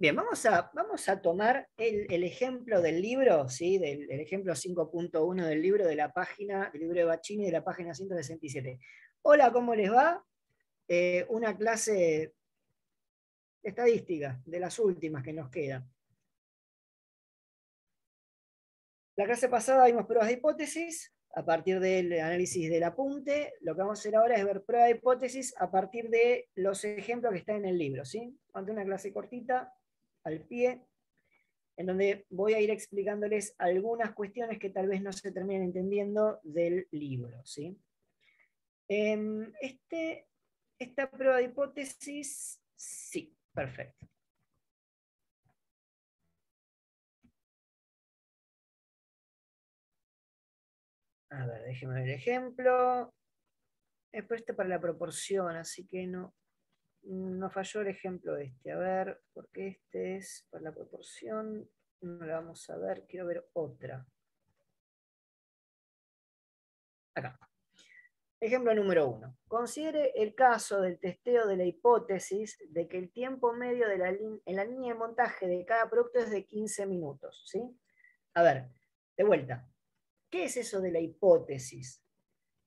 Bien, vamos a tomar el ejemplo del libro, ¿sí? El ejemplo 5.1 del libro de la página, del libro de Bacchini de la página 167. Hola, ¿cómo les va? Una clase de estadística, de las últimas que nos quedan. La clase pasada vimos pruebas de hipótesis a partir del análisis del apunte. Lo que vamos a hacer ahora es ver pruebas de hipótesis a partir de los ejemplos que están en el libro, ¿sí? Ante una clase cortita, al pie, en donde voy a ir explicándoles algunas cuestiones que tal vez no se terminen entendiendo del libro, ¿sí? Esta prueba de hipótesis, sí, perfecto. A ver, déjenme ver el ejemplo. Después para la proporción, así que no falló el ejemplo este. A ver, porque este es para la proporción. No la vamos a ver, quiero ver otra. Acá. Ejemplo número 1. Considere el caso del testeo de la hipótesis de que el tiempo medio en la línea de montaje de cada producto es de 15 minutos. ¿Sí? A ver, de vuelta. ¿Qué es eso de la hipótesis?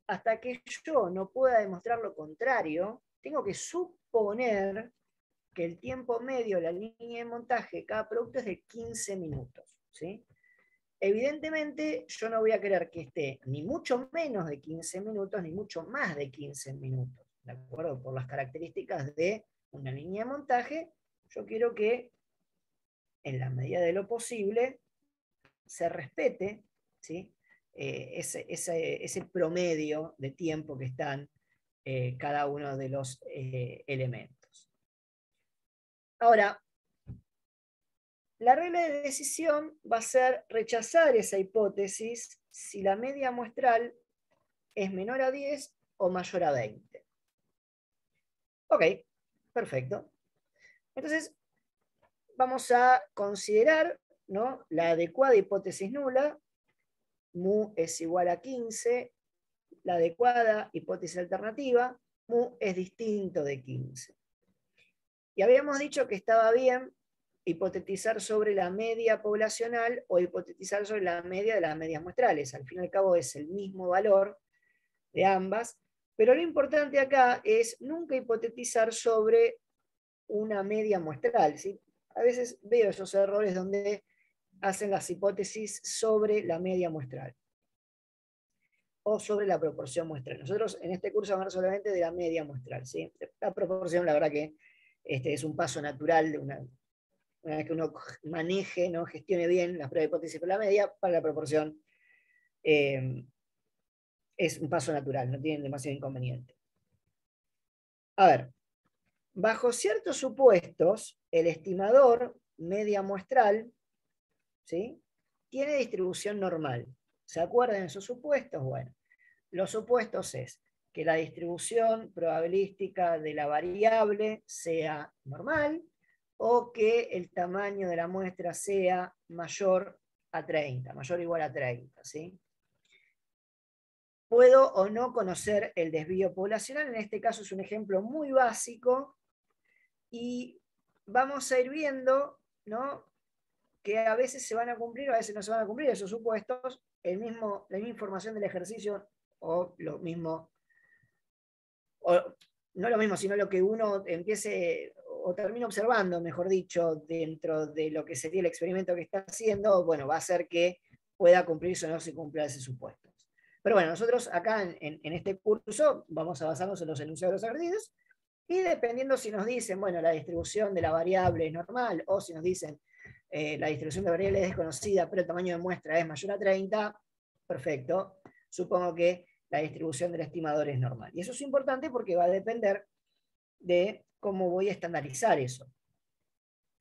Hasta que yo no pueda demostrar lo contrario, tengo que suponer que el tiempo medio en la línea de montaje de cada producto es de 15 minutos. ¿Sí? Evidentemente, yo no voy a querer que esté ni mucho menos de 15 minutos, ni mucho más de 15 minutos. ¿De acuerdo? Por las características de una línea de montaje, yo quiero que, en la medida de lo posible, se respete, ¿sí? Ese promedio de tiempo que están cada uno de los elementos. Ahora, la regla de decisión va a ser rechazar esa hipótesis si la media muestral es menor a 10 o mayor a 20. Ok, perfecto. Entonces, vamos a considerar, ¿no?, la adecuada hipótesis nula. Mu es igual a 15. La adecuada hipótesis alternativa, mu es distinto de 15. Y habíamos dicho que estaba bien hipotetizar sobre la media poblacional o hipotetizar sobre la media de las medias muestrales. Al fin y al cabo es el mismo valor de ambas, pero lo importante acá es nunca hipotetizar sobre una media muestral, ¿sí? A veces veo esos errores donde hacen las hipótesis sobre la media muestral o sobre la proporción muestral. Nosotros en este curso vamos a hablar solamente de la media muestral, ¿sí? La proporción, la verdad que es un paso natural, una vez que uno maneje, ¿no?, gestione bien las pruebas de hipótesis por la media, para la proporción es un paso natural, no tienen demasiado inconveniente. A ver, bajo ciertos supuestos, el estimador media muestral, ¿sí?, tiene distribución normal. ¿Se acuerdan de esos supuestos? Bueno, los supuestos es que la distribución probabilística de la variable sea normal o que el tamaño de la muestra sea mayor a 30, mayor o igual a 30, ¿sí? Puedo o no conocer el desvío poblacional, en este caso es un ejemplo muy básico, y vamos a ir viendo, ¿no?, que a veces se van a cumplir, a veces no se van a cumplir esos supuestos, la misma información del ejercicio, o lo mismo, o no lo mismo, sino lo que uno empiece o termina observando, mejor dicho, dentro de lo que sería el experimento que está haciendo, bueno, va a hacer que pueda cumplirse o no se cumpla ese supuesto. Pero bueno, nosotros acá en este curso vamos a basarnos en los enunciados de los ejercicios, y dependiendo si nos dicen, bueno, la distribución de la variable es normal, o si nos dicen la distribución de variables es desconocida, pero el tamaño de muestra es mayor a 30, perfecto, supongo que la distribución del estimador es normal. Y eso es importante porque va a depender de cómo voy a estandarizar eso.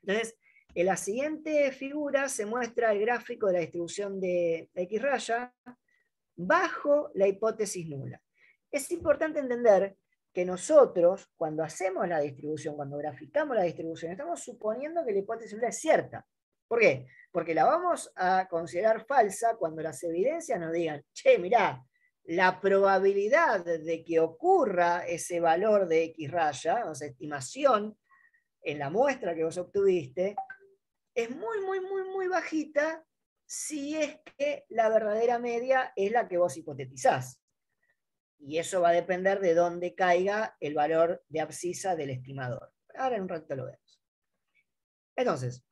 Entonces, en la siguiente figura se muestra el gráfico de la distribución de X raya bajo la hipótesis nula. Es importante entender que nosotros, cuando hacemos la distribución, cuando graficamos la distribución, estamos suponiendo que la hipótesis nula es cierta. ¿Por qué? Porque la vamos a considerar falsa cuando las evidencias nos digan, che, mirá, la probabilidad de que ocurra ese valor de X raya, o sea, estimación en la muestra que vos obtuviste, es muy bajita si es que la verdadera media es la que vos hipotetizás. Y eso va a depender de dónde caiga el valor de abscisa del estimador. Ahora en un rato lo vemos. Entonces,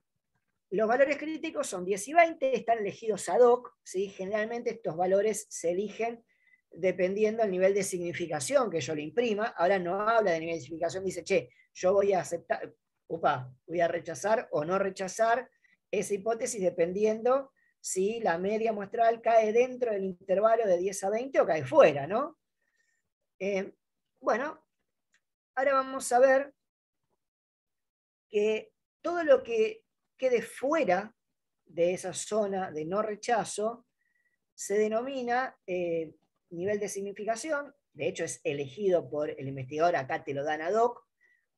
los valores críticos son 10 y 20, están elegidos ad hoc, ¿sí? Generalmente estos valores se eligen dependiendo del nivel de significación que yo le imprima. Ahora no habla de nivel de significación, dice, che, yo voy a aceptar, voy a rechazar o no rechazar esa hipótesis dependiendo si la media muestral cae dentro del intervalo de 10 a 20 o cae fuera, ¿no? Bueno, ahora vamos a ver que todo lo que quede fuera de esa zona de no rechazo se denomina nivel de significación. De hecho, es elegido por el investigador, acá te lo dan ad hoc.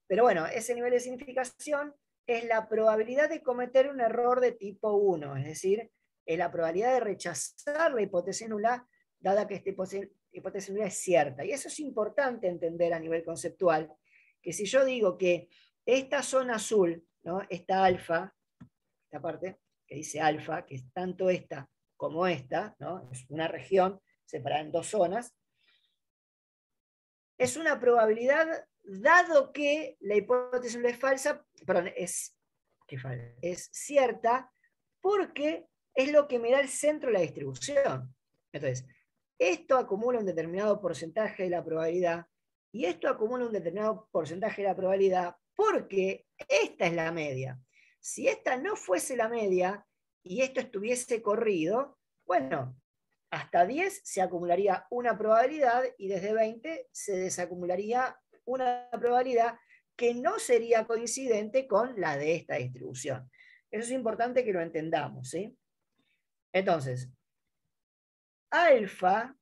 Pero bueno, ese nivel de significación es la probabilidad de cometer un error de tipo 1, es decir, es la probabilidad de rechazar la hipótesis nula, dada que esta hipótesis nula es cierta. Y eso es importante entender a nivel conceptual, que si yo digo que esta zona azul, ¿no? Esta alfa, esta parte que dice alfa, que es tanto esta como esta, ¿no? Es una región separada en dos zonas, es una probabilidad, dado que la hipótesis no es falsa, perdón, es cierta, porque es lo que me da el centro de la distribución. Entonces, esto acumula un determinado porcentaje de la probabilidad, y esto acumula un determinado porcentaje de la probabilidad, porque esta es la media. Si esta no fuese la media, y esto estuviese corrido, bueno, hasta 10 se acumularía una probabilidad y desde 20 se desacumularía una probabilidad que no sería coincidente con la de esta distribución. Eso es importante que lo entendamos, ¿sí? Entonces, alfa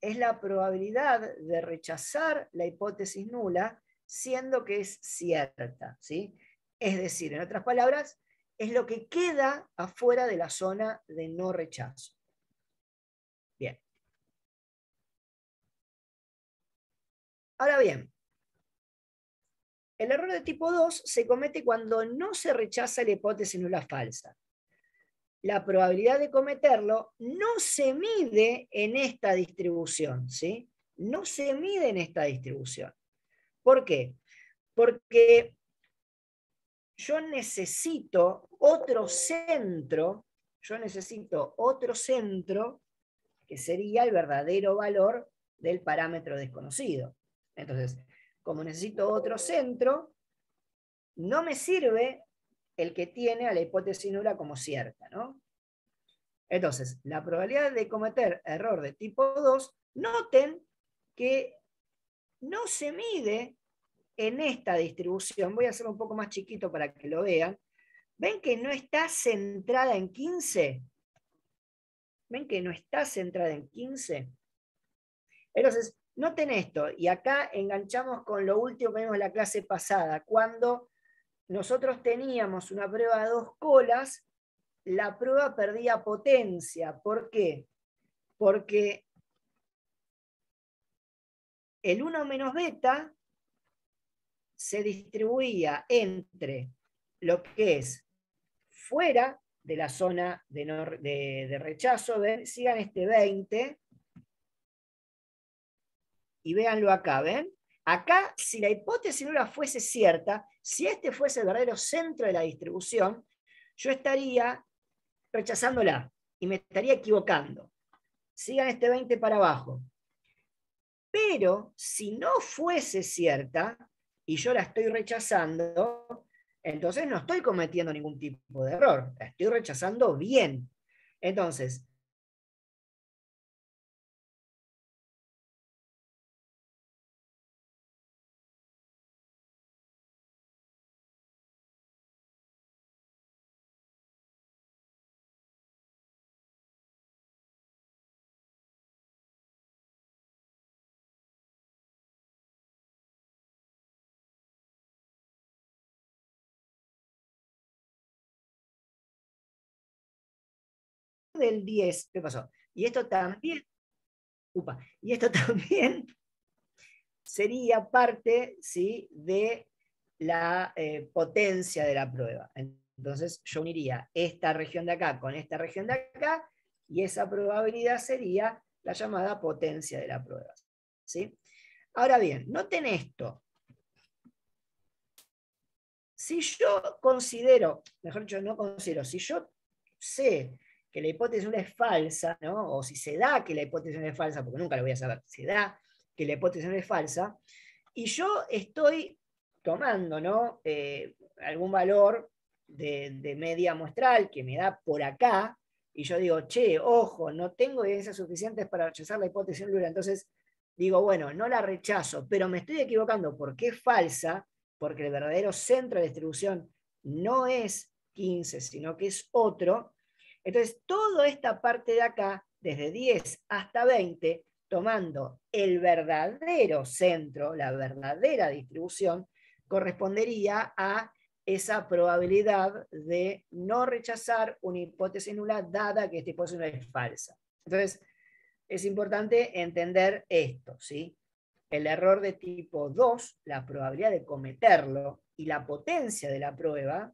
es la probabilidad de rechazar la hipótesis nula siendo que es cierta, ¿sí? Es decir, en otras palabras, es lo que queda afuera de la zona de no rechazo. Bien. Ahora bien, el error de tipo 2 se comete cuando no se rechaza la hipótesis nula falsa. La probabilidad de cometerlo no se mide en esta distribución, ¿sí? No se mide en esta distribución. ¿Por qué? Porque yo necesito otro centro, que sería el verdadero valor del parámetro desconocido. Entonces, como necesito otro centro, no me sirve el que tiene a la hipótesis nula como cierta, ¿no? Entonces, la probabilidad de cometer error de tipo 2, noten que no se mide en esta distribución. Voy a hacerlo un poco más chiquito para que lo vean. ¿Ven que no está centrada en 15? ¿Ven que no está centrada en 15? Entonces, noten esto, y acá enganchamos con lo último que vimos en la clase pasada, cuando nosotros teníamos una prueba de 2 colas, la prueba perdía potencia. ¿Por qué? Porque el 1 menos beta se distribuía entre lo que es fuera de la zona de rechazo. ¿Ven? Sigan este 20 y véanlo acá, ¿ven? Acá, si la hipótesis nula fuese cierta, si este fuese el verdadero centro de la distribución, yo estaría rechazándola y me estaría equivocando. Sigan este 20 para abajo. Pero si no fuese cierta y yo la estoy rechazando, entonces no estoy cometiendo ningún tipo de error, la estoy rechazando bien. Entonces, del 10, ¿qué pasó? Y esto también, y esto también sería parte, ¿sí?, de la potencia de la prueba. Entonces yo uniría esta región de acá con esta región de acá, y esa probabilidad sería la llamada potencia de la prueba. ¿Sí? Ahora bien, noten esto. Si yo considero, mejor dicho, no considero, si yo sé que la hipótesis 1 es falsa, ¿no? O si se da que la hipótesis 1 es falsa, porque nunca lo voy a saber, se da que la hipótesis 1 es falsa, y yo estoy tomando, ¿no? Algún valor de media muestral que me da por acá, y yo digo, che, ojo, no tengo evidencias suficientes para rechazar la hipótesis nula, entonces digo, bueno, no la rechazo, pero me estoy equivocando porque es falsa, porque el verdadero centro de distribución no es 15, sino que es otro. Entonces, toda esta parte de acá, desde 10 hasta 20, tomando el verdadero centro, la verdadera distribución, correspondería a esa probabilidad de no rechazar una hipótesis nula dada que esta hipótesis nula es falsa. Entonces, es importante entender esto, ¿sí? El error de tipo 2, la probabilidad de cometerlo y la potencia de la prueba,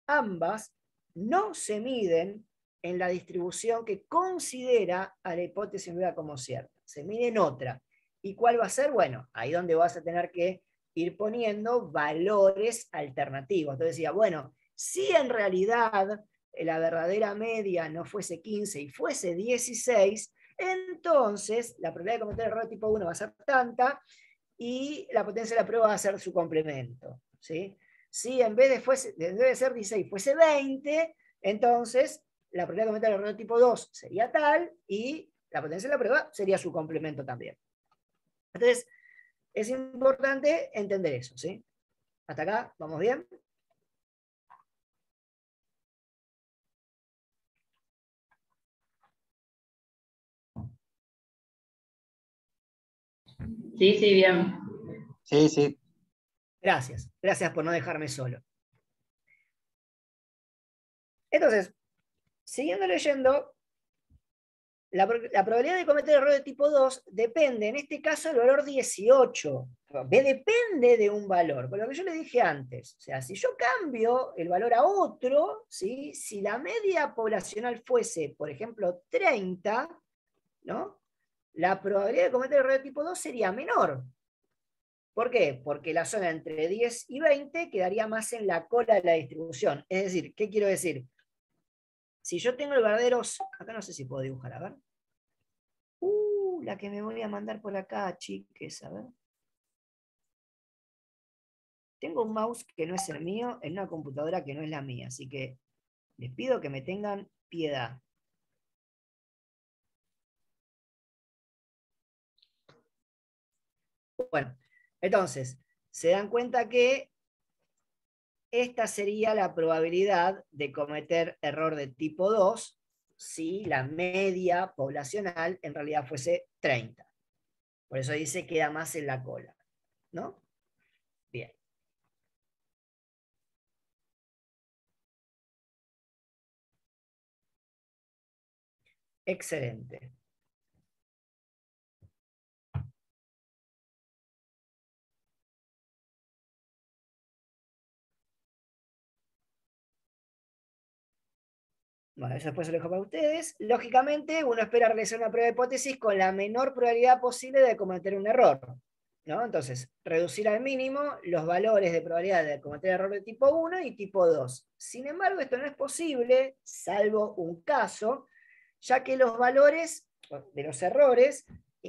ambas no se miden en la distribución que considera a la hipótesis nula como cierta. Se mide en otra. ¿Y cuál va a ser? Bueno, ahí donde vas a tener que ir poniendo valores alternativos. Entonces decía, bueno, si en realidad la verdadera media no fuese 15 y fuese 16, entonces la probabilidad de cometer el error de tipo 1 va a ser tanta y la potencia de la prueba va a ser su complemento. ¿Sí? Si en vez de ser 16 fuese 20, entonces la probabilidad de cometer el error de tipo 2 sería tal y la potencia de la prueba sería su complemento también. Entonces, es importante entender eso. ¿Sí? Hasta acá, ¿vamos bien? Sí, sí, bien. Sí, sí. Gracias. Gracias por no dejarme solo. Entonces, siguiendo leyendo, la probabilidad de cometer error de tipo 2 depende, en este caso, del valor 18. Depende de un valor, por lo que yo le dije antes. O sea, si yo cambio el valor a otro, ¿sí? Si la media poblacional fuese, por ejemplo, 30, ¿no? La probabilidad de cometer error de tipo 2 sería menor. ¿Por qué? Porque la zona entre 10 y 20 quedaría más en la cola de la distribución. Es decir, ¿qué quiero decir? Si yo tengo el verdadero... Acá no sé si puedo dibujar, a ver. La que me voy a mandar por acá, chiques, a ver. Tengo un mouse que no es el mío en una computadora que no es la mía, así que les pido que me tengan piedad. Bueno, entonces, se dan cuenta que esta sería la probabilidad de cometer error de tipo 2 si la media poblacional en realidad fuese 30. Por eso dice queda más en la cola, ¿no? Bien. Excelente. Bueno, eso después se lo dejo para ustedes. Lógicamente, uno espera realizar una prueba de hipótesis con la menor probabilidad posible de cometer un error, ¿no? Entonces, reducir al mínimo los valores de probabilidad de cometer error de tipo 1 y tipo 2. Sin embargo, esto no es posible, salvo un caso, ya que los valores de los errores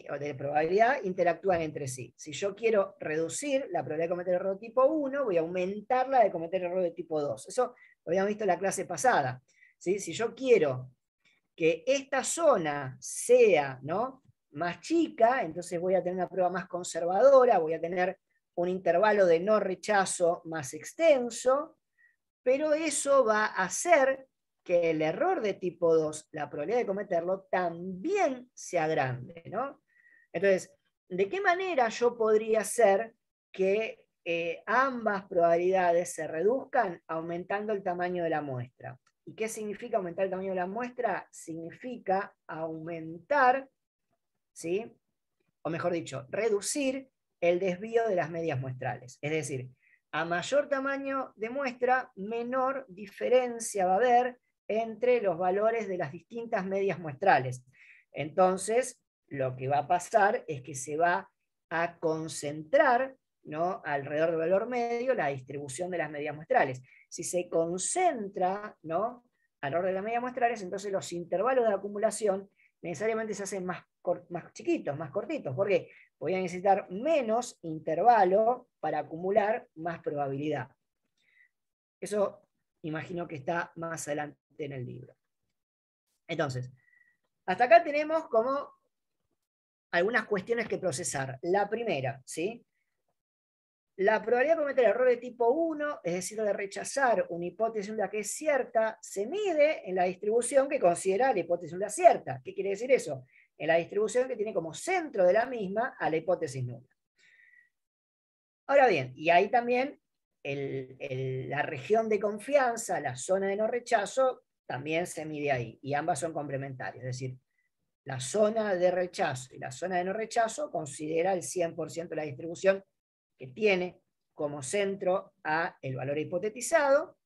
o de probabilidad interactúan entre sí. Si yo quiero reducir la probabilidad de cometer error de tipo 1, voy a aumentar la de cometer error de tipo 2. Eso lo habíamos visto en la clase pasada. ¿Sí? Si yo quiero que esta zona sea, ¿no?, más chica, entonces voy a tener una prueba más conservadora, voy a tener un intervalo de no rechazo más extenso, pero eso va a hacer que el error de tipo 2, la probabilidad de cometerlo, también sea grande, ¿no? Entonces, ¿de qué manera yo podría hacer que ambas probabilidades se reduzcan aumentando el tamaño de la muestra? ¿Y qué significa aumentar el tamaño de la muestra? Significa aumentar, ¿sí?, o mejor dicho, reducir el desvío de las medias muestrales. Es decir, A mayor tamaño de muestra, menor diferencia va a haber entre los valores de las distintas medias muestrales. Entonces, lo que va a pasar es que se va a concentrar, ¿no?, alrededor del valor medio la distribución de las medias muestrales. Si se concentra, ¿no?, alrededor de las medias muestrales, entonces los intervalos de acumulación necesariamente se hacen más chiquitos, más cortitos. ¿Por qué? Voy a necesitar menos intervalo para acumular más probabilidad. Eso imagino que está más adelante en el libro. Entonces, hasta acá tenemos como algunas cuestiones que procesar. La primera, ¿sí? La probabilidad de cometer error de tipo 1, es decir, de rechazar una hipótesis nula que es cierta, se mide en la distribución que considera la hipótesis nula cierta. ¿Qué quiere decir eso? En la distribución que tiene como centro de la misma a la hipótesis nula. Ahora bien, y ahí también la región de confianza, la zona de no rechazo, también se mide ahí, y ambas son complementarias. Es decir, la zona de rechazo y la zona de no rechazo considera el 100% de la distribución que tiene como centro a el valor hipotetizado,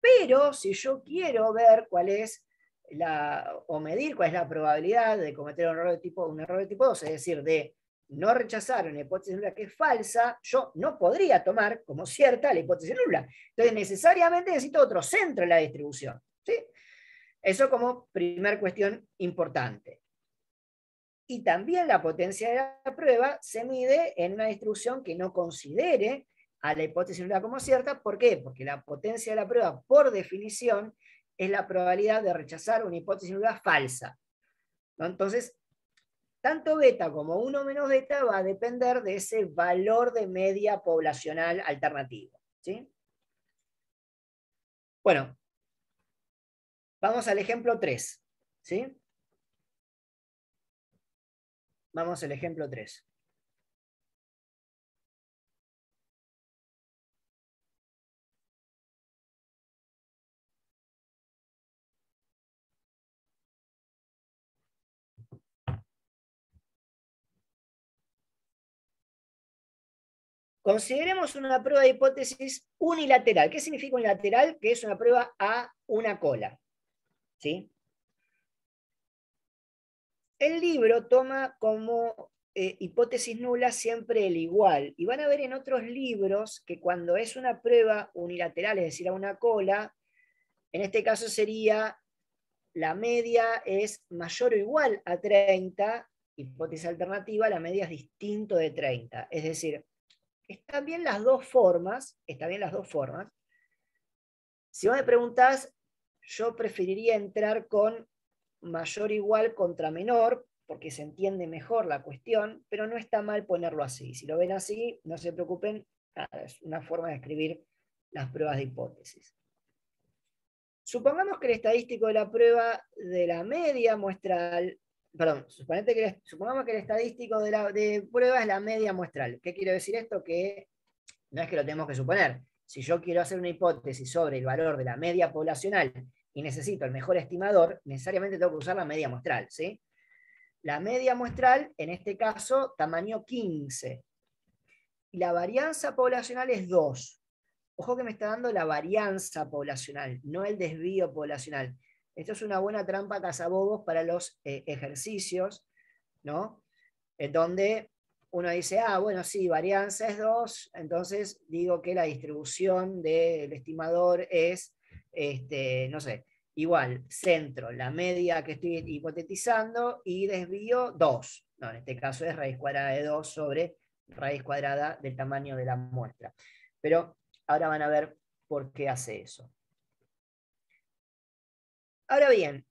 pero si yo quiero ver cuál es o medir cuál es la probabilidad de cometer un error de tipo 2, es decir, de no rechazar una hipótesis nula que es falsa, yo no podría tomar como cierta la hipótesis nula. Entonces necesariamente necesito otro centro en la distribución, ¿sí? Eso como primer cuestión importante. Y también la potencia de la prueba se mide en una distribución que no considere a la hipótesis nula como cierta. ¿Por qué? Porque la potencia de la prueba, por definición, es la probabilidad de rechazar una hipótesis nula falsa, ¿no? Entonces, tanto beta como 1 menos beta va a depender de ese valor de media poblacional alternativo, ¿sí? Bueno, vamos al ejemplo 3, ¿sí? Vamos al ejemplo 3. Consideremos una prueba de hipótesis unilateral. ¿Qué significa unilateral? Que es una prueba a una cola, ¿sí? El libro toma como hipótesis nula siempre el igual. Y van a ver en otros libros que cuando es una prueba unilateral, es decir, a una cola, en este caso sería la media es mayor o igual a 30, hipótesis alternativa, la media es distinto de 30. Es decir, están bien las dos formas, Si vos me preguntás, yo preferiría entrar con mayor o igual contra menor, porque se entiende mejor la cuestión, pero no está mal ponerlo así. Si lo ven así, no se preocupen, es una forma de escribir las pruebas de hipótesis. Supongamos que el estadístico de la prueba de la media muestral, supongamos que el estadístico de prueba es la media muestral. ¿Qué quiero decir esto? Que no es que lo tenemos que suponer. Si yo quiero hacer una hipótesis sobre el valor de la media poblacional y necesito el mejor estimador, necesariamente tengo que usar la media muestral, ¿sí? La media muestral, en este caso, tamaño 15. Y la varianza poblacional es 2. Ojo que me está dando la varianza poblacional, no el desvío poblacional. Esto es una buena trampa cazabobos para los ejercicios, ¿no? En donde uno dice, bueno, sí, varianza es 2, entonces digo que la distribución del estimador es, no sé, igual, centro, la media que estoy hipotetizando, y desvío 2. No, en este caso es raíz cuadrada de 2 sobre raíz cuadrada del tamaño de la muestra. Pero ahora van a ver por qué hace eso. Ahora bien,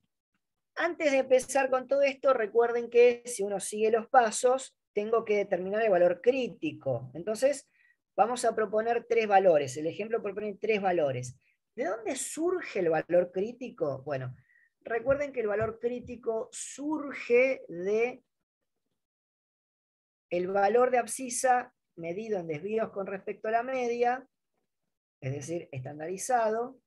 antes de empezar con todo esto, recuerden que si uno sigue los pasos, tengo que determinar el valor crítico. Entonces, vamos a proponer 3 valores. El ejemplo propone 3 valores. ¿De dónde surge el valor crítico? Bueno, recuerden que el valor crítico surge de el valor de abscisa medido en desvíos con respecto a la media, es decir, estandarizado,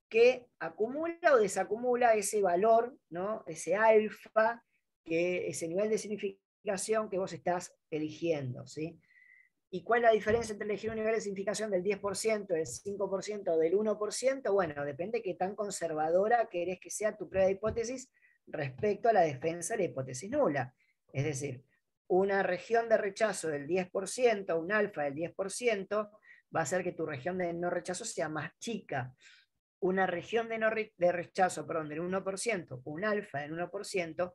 que acumula o desacumula ese valor, ¿no? Ese alfa, ese nivel de significación que vos estás eligiendo, ¿sí? ¿Y cuál es la diferencia entre elegir un nivel de significación del 10%, del 5% o del 1%? Bueno, depende de qué tan conservadora querés que sea tu prueba de hipótesis respecto a la defensa de la hipótesis nula. Es decir, una región de rechazo del 10%, un alfa del 10%, va a hacer que tu región de no rechazo sea más chica. Una región de rechazo, perdón, del 1%, un alfa del 1%,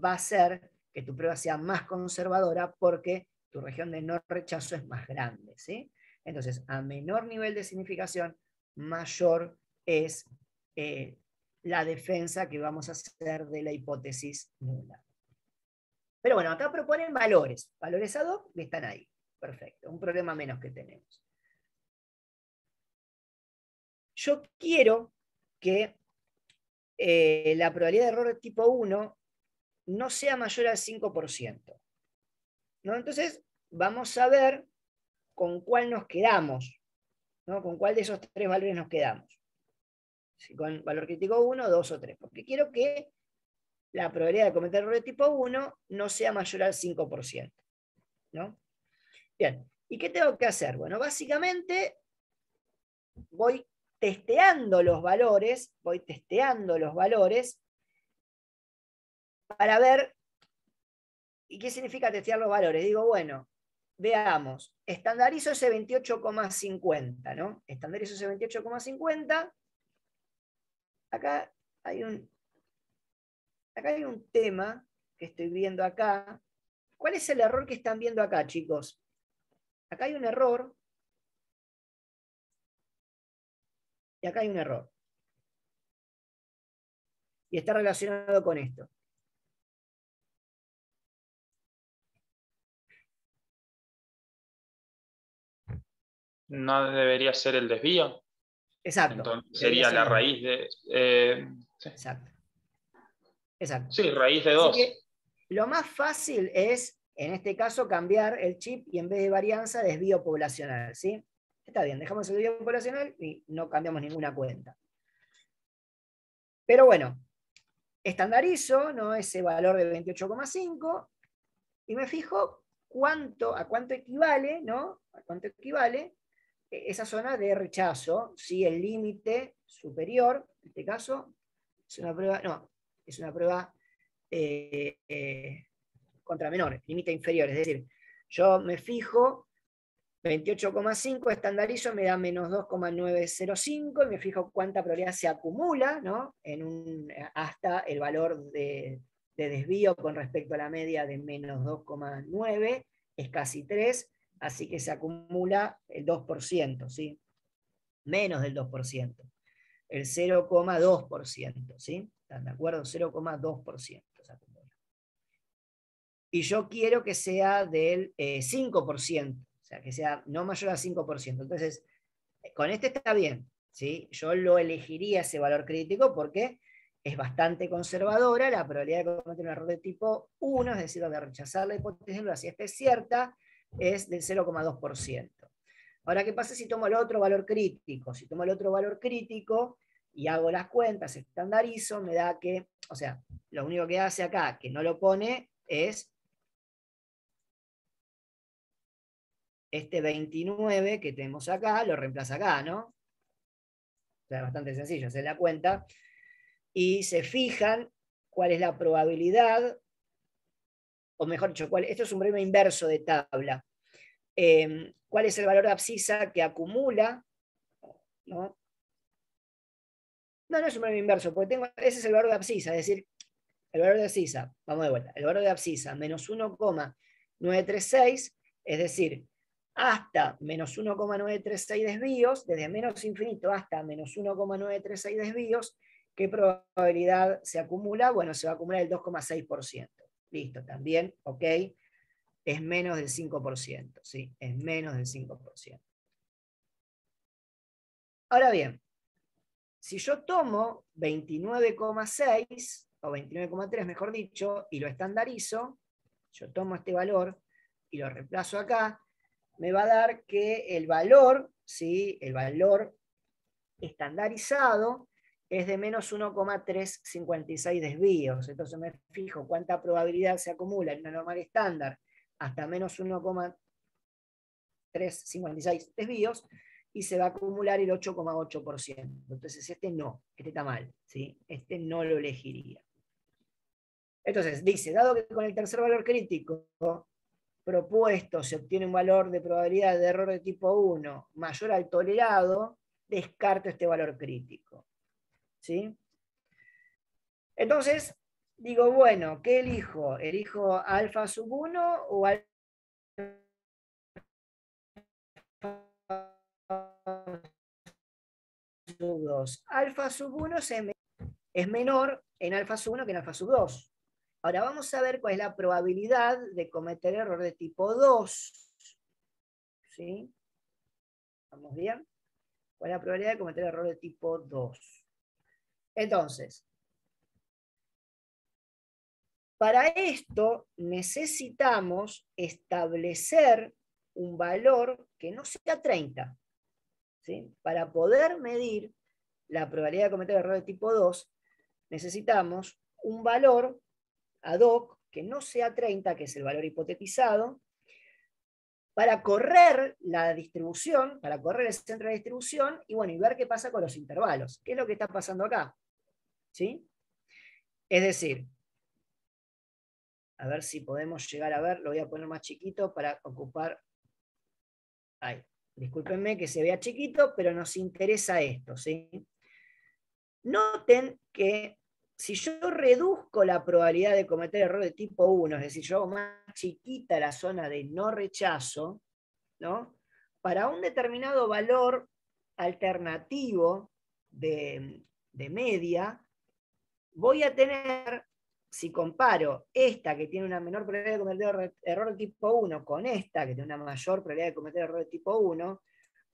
va a hacer que tu prueba sea más conservadora porque tu región de no rechazo es más grande, ¿sí? Entonces, a menor nivel de significación, mayor es la defensa que vamos a hacer de la hipótesis nula. Pero bueno, acá proponen valores. Valores ad hoc y están ahí. Perfecto, un problema menos que tenemos. Yo quiero que la probabilidad de error de tipo 1 no sea mayor al 5%. ¿No? Entonces, vamos a ver con cuál nos quedamos, ¿no? Con cuál de esos tres valores nos quedamos. Si con valor crítico 1, 2 o 3. Porque quiero que la probabilidad de cometer error de tipo 1 no sea mayor al 5%. ¿No? Bien, ¿y qué tengo que hacer? Bueno, básicamente voy testeando los valores para ver. ¿Y qué significa testear los valores? Digo, bueno, veamos, estandarizo ese 28,50, ¿no? Estandarizo ese 28,50. Acá hay un tema que estoy viendo acá. ¿Cuál es el error que están viendo acá, chicos? Acá hay un error. Y acá hay un error. Y está relacionado con esto. ¿No debería ser el desvío? Exacto. Entonces sería la raíz de... sí. Exacto. Exacto. Sí, raíz de Así 2. que lo más fácil es, en este caso, cambiar el chip y en vez de varianza, desvío poblacional, ¿sí? Está bien, dejamos el desvío poblacional y no cambiamos ninguna cuenta. Pero bueno, estandarizo, ¿no? Ese valor de 28,5 y me fijo a cuánto equivale, ¿no? A cuánto equivale esa zona de rechazo, si el límite superior, en este caso, es una prueba, no, es una prueba contra menor, límite inferior, es decir, yo me fijo 28,5, estandarizo, me da menos 2,905 y me fijo cuánta probabilidad se acumula, ¿no? Hasta el valor de desvío con respecto a la media de menos 2,9, es casi 3, así que se acumula el 2%, ¿sí? Menos del 2%, el 0,2%, ¿sí? ¿Están de acuerdo? 0,2% se acumula. Y yo quiero que sea del 5%, o sea, que sea no mayor al 5%. Entonces, con este está bien, ¿sí? Yo lo elegiría ese valor crítico porque es bastante conservadora la probabilidad de cometer un error de tipo 1, es decir, de rechazar la hipótesis nula si esta es cierta, es del 0,2%. Ahora, ¿qué pasa si tomo el otro valor crítico? Si tomo el otro valor crítico y hago las cuentas, estandarizo, me da que, o sea, lo único que hace acá, que no lo pone, es este 29 que tenemos acá, lo reemplaza acá, ¿no? O sea, es bastante sencillo, hacer la cuenta. Y se fijan cuál es la probabilidad, o mejor dicho, esto es un problema inverso de tabla. ¿Cuál es el valor de abscisa que acumula? ¿No? No es un problema inverso, porque ese es el valor de abscisa, es decir, el valor de abscisa, vamos de vuelta, el valor de abscisa, menos 1,936, es decir, hasta menos 1,936 desvíos, desde menos infinito hasta menos 1,936 desvíos, ¿qué probabilidad se acumula? Bueno, se va a acumular el 2,6%. Listo, también, ok, es menos del 5%, ¿sí? Es menos del 5%. Ahora bien, si yo tomo 29,6 o 29,3 mejor dicho, y lo estandarizo, yo tomo este valor y lo reemplazo acá, me va a dar que el valor, ¿sí? El valor estandarizado es de menos 1,356 desvíos. Entonces me fijo cuánta probabilidad se acumula en una normal estándar hasta menos 1,356 356 desvíos, y se va a acumular el 8,8%. Entonces este no, este está mal, ¿sí? Este no lo elegiría. Entonces dice, dado que con el tercer valor crítico propuesto se obtiene un valor de probabilidad de error de tipo 1 mayor al tolerado, descarto este valor crítico. ¿Sí? Entonces, digo, bueno, ¿qué elijo? ¿Elijo alfa sub 1 o alfa sub 2? Alfa sub 1 es menor en alfa sub 1 que en alfa sub 2. Ahora vamos a ver cuál es la probabilidad de cometer error de tipo 2. ¿Sí? ¿Vamos bien? ¿Cuál es la probabilidad de cometer error de tipo 2? Entonces, para esto necesitamos establecer un valor que no sea 30. ¿Sí? Para poder medir la probabilidad de cometer error de tipo 2, necesitamos un valor ad hoc que no sea 30, que es el valor hipotetizado, para correr la distribución, para correr el centro de distribución, y bueno, y ver qué pasa con los intervalos. ¿Qué es lo que está pasando acá? ¿Sí? Es decir, a ver si podemos llegar a ver, lo voy a poner más chiquito para ocupar. Ahí. Discúlpenme que se vea chiquito, pero nos interesa esto, ¿sí? Noten que si yo reduzco la probabilidad de cometer error de tipo 1, es decir, yo hago más chiquita la zona de no rechazo, ¿no? Para un determinado valor alternativo de media, voy a tener, si comparo esta que tiene una menor probabilidad de cometer error de tipo 1 con esta que tiene una mayor probabilidad de cometer error de tipo 1,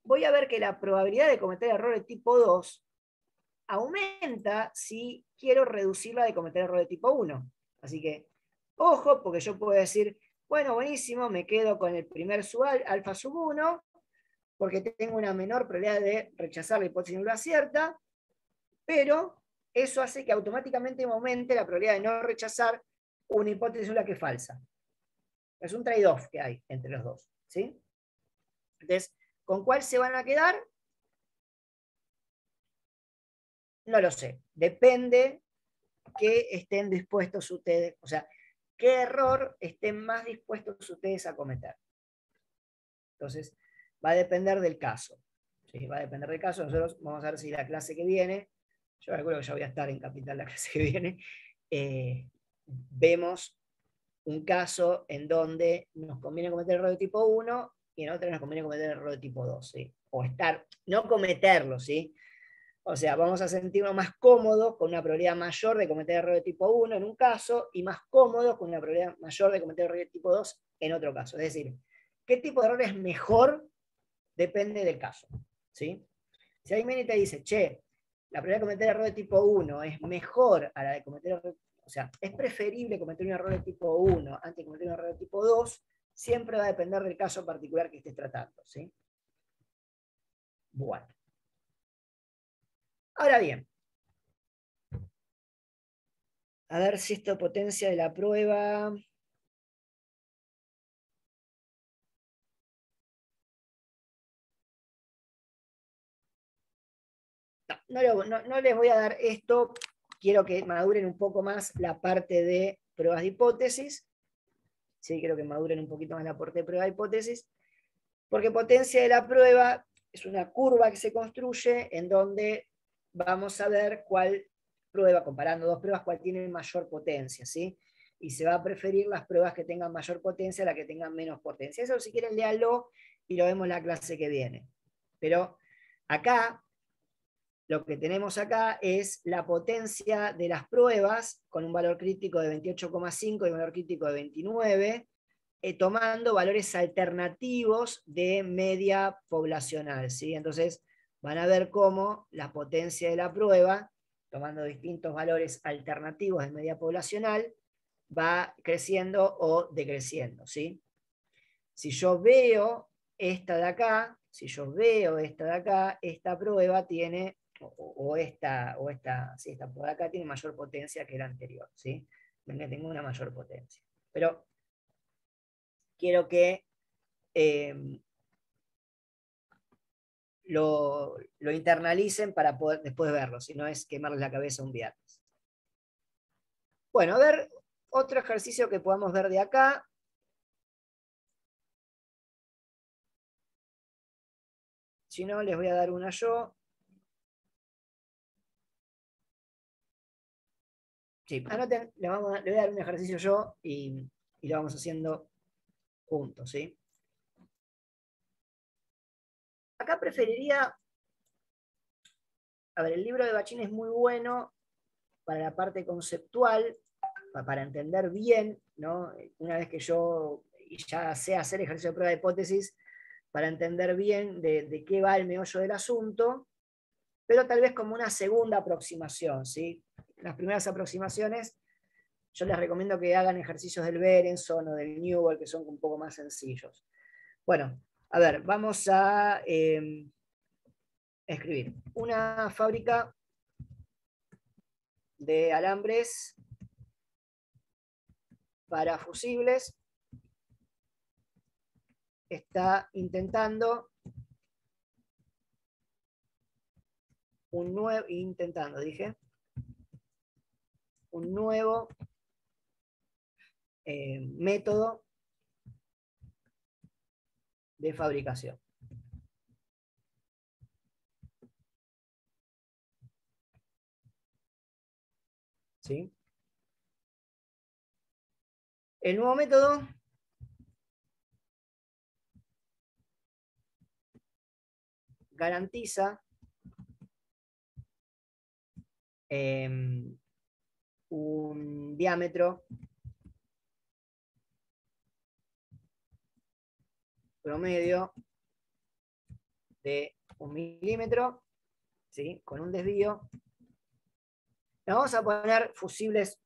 voy a ver que la probabilidad de cometer error de tipo 2 aumenta si quiero reducirla de cometer error de tipo 1. Así que, ojo, porque yo puedo decir, bueno, buenísimo, me quedo con el primer sub alfa sub 1, porque tengo una menor probabilidad de rechazar la hipótesis nula cierta, pero eso hace que automáticamente aumente la probabilidad de no rechazar una hipótesis nula que es falsa. Es un trade-off que hay entre los dos. ¿Sí? Entonces, ¿con cuál se van a quedar? No lo sé. Depende que estén dispuestos ustedes, o sea, qué error estén más dispuestos ustedes a cometer. Entonces, va a depender del caso. ¿Sí? Va a depender del caso. Nosotros vamos a ver si la clase que viene, yo calculo que ya voy a estar en Capital la clase que viene, vemos un caso en donde nos conviene cometer error de tipo 1 y en otro nos conviene cometer error de tipo 2. ¿Sí? O estar, no cometerlo, ¿sí? O sea, vamos a sentirnos más cómodos con una probabilidad mayor de cometer error de tipo 1 en un caso y más cómodos con una probabilidad mayor de cometer error de tipo 2 en otro caso. Es decir, ¿qué tipo de error es mejor? Depende del caso. ¿Sí? Si alguien viene y te dice, che, la probabilidad de cometer error de tipo 1 es mejor a la de cometer error, o sea, es preferible cometer un error de tipo 1 antes de cometer un error de tipo 2, siempre va a depender del caso particular que estés tratando. ¿Sí? Bueno. Ahora bien, a ver si esto potencia de la prueba. No les voy a dar esto, quiero que maduren un poco más la parte de pruebas de hipótesis. Sí, quiero que maduren un poquito más la parte de prueba de hipótesis, porque potencia de la prueba es una curva que se construye en donde vamos a ver cuál prueba, comparando dos pruebas, cuál tiene mayor potencia, ¿sí? Y se va a preferir las pruebas que tengan mayor potencia a las que tengan menos potencia. Eso, si quieren, léanlo y lo vemos en la clase que viene. Pero acá, lo que tenemos acá es la potencia de las pruebas con un valor crítico de 28,5 y un valor crítico de 29, tomando valores alternativos de media poblacional. ¿Sí? Entonces, van a ver cómo la potencia de la prueba, tomando distintos valores alternativos de media poblacional, va creciendo o decreciendo. ¿Sí? Si yo veo esta de acá, esta prueba tiene, esta por acá tiene mayor potencia que la anterior, ¿sí? Tengo una mayor potencia. Pero quiero que lo internalicen para poder después verlo, si no es quemarles la cabeza un viernes. Bueno, a ver, otro ejercicio que podamos ver de acá. Si no, les voy a dar una yo. Sí, anoten, le voy a dar un ejercicio yo y lo vamos haciendo juntos, ¿sí? Acá preferiría, a ver, el libro de Bachín es muy bueno para la parte conceptual, para entender bien, ¿no? Una vez que yo ya sé hacer ejercicio de prueba de hipótesis, para entender bien de qué va el meollo del asunto, pero tal vez como una segunda aproximación, ¿sí? Las primeras aproximaciones, yo les recomiendo que hagan ejercicios del Berenson o del Newell, que son un poco más sencillos. Bueno, a ver, vamos a escribir. Una fábrica de alambres para fusibles está intentando un nuevo método de fabricación. ¿Sí? El nuevo método garantiza un diámetro promedio de 1 milímetro, ¿sí? Con un desvío. Nos vamos a poner fusibles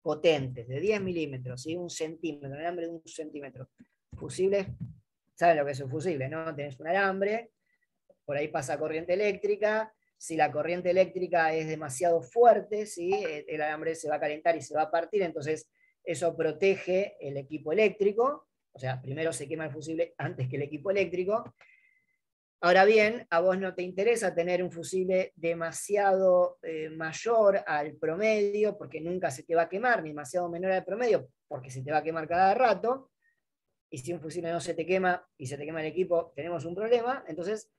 potentes, de 10 milímetros, ¿sí? 1 centímetro, un alambre de 1 centímetro. Fusibles, ¿saben lo que es un fusible, no? Tenés un alambre, por ahí pasa corriente eléctrica. Si la corriente eléctrica es demasiado fuerte, ¿sí? El alambre se va a calentar y se va a partir, entonces eso protege el equipo eléctrico. O sea, primero se quema el fusible antes que el equipo eléctrico. Ahora bien, a vos no te interesa tener un fusible demasiado mayor al promedio, porque nunca se te va a quemar, ni demasiado menor al promedio, porque se te va a quemar cada rato. Y si un fusible no se te quema y se te quema el equipo, tenemos un problema. Entonces,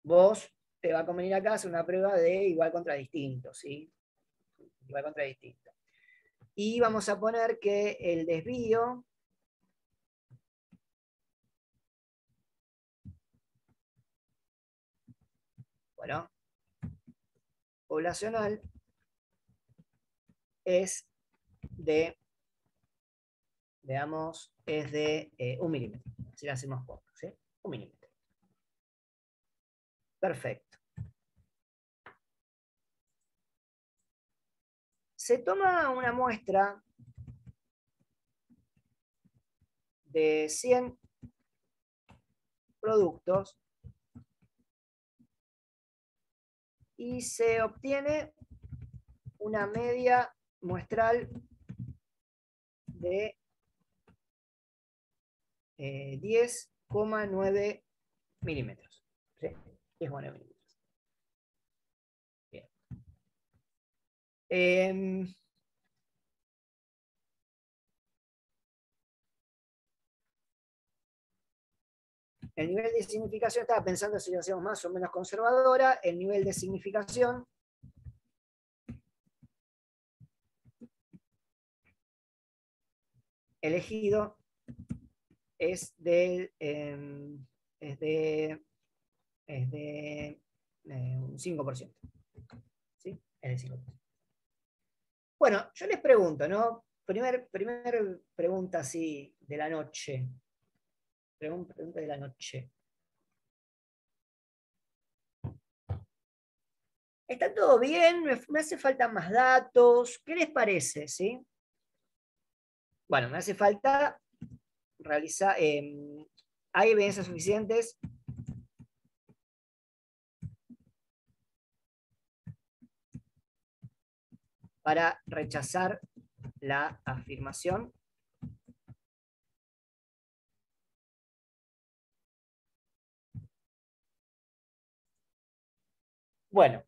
vos te va a convenir acá hacer una prueba de igual contra distinto, ¿sí? Igual contra distinto. Y vamos a poner que el desvío poblacional es de, veamos, es de 1 milímetro. Así lo hacemos poco, ¿sí? 1 milímetro. Perfecto. Se toma una muestra de 100 productos y se obtiene una media muestral de 10,9 milímetros. ¿Sí? 10,9 milímetros. Bien. El nivel de significación, estaba pensando si lo hacemos más o menos conservadora, el nivel de significación elegido es de un 5%. ¿Sí? Es de 5%. Bueno, yo les pregunto, ¿no? Primer pregunta así de la noche. Pregunta de la noche. ¿Está todo bien? ¿Me hace falta más datos? ¿Qué les parece? ¿Sí? Bueno, me hace falta realizar. ¿Hay evidencias suficientes? Para rechazar la afirmación. Bueno,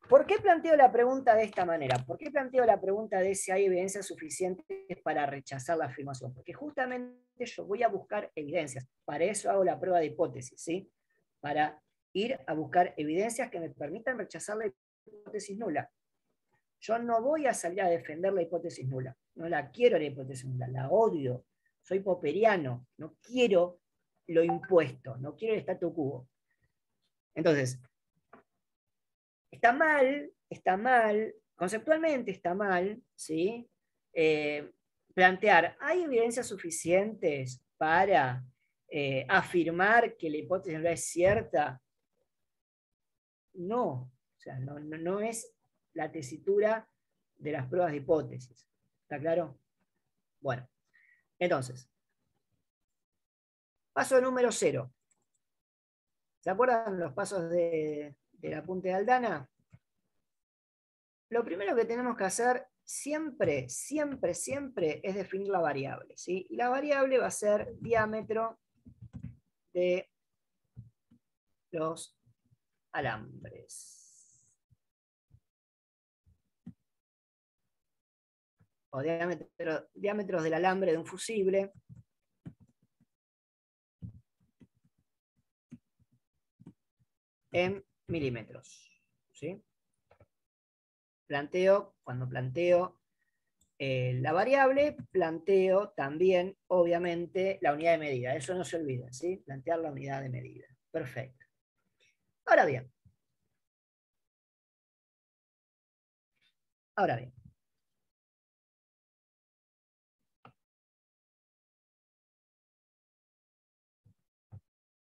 ¿por qué planteo la pregunta de esta manera? ¿Por qué planteo la pregunta de si hay evidencias suficientes para rechazar la afirmación? Porque justamente yo voy a buscar evidencias. Para eso hago la prueba de hipótesis, ¿sí? Para ir a buscar evidencias que me permitan rechazar la hipótesis nula. Yo no voy a salir a defender la hipótesis nula. No la quiero la hipótesis nula, la odio. Soy popperiano, no quiero lo impuesto, no quiero el statu quo. Entonces, está mal, conceptualmente está mal, ¿sí? Plantear, ¿hay evidencias suficientes para afirmar que la hipótesis nula es cierta? No, o sea, no es la tesitura de las pruebas de hipótesis. ¿Está claro? Bueno, entonces, paso número 0. ¿Se acuerdan los pasos del apunte de Aldana? Lo primero que tenemos que hacer siempre, siempre, siempre es definir la variable, ¿sí? Y la variable va a ser diámetro de los alambres. O diámetros del alambre de un fusible. En milímetros, ¿sí? Cuando planteo la variable, planteo también, obviamente, la unidad de medida. Eso no se olvida, ¿sí? Plantear la unidad de medida. Perfecto. Ahora bien.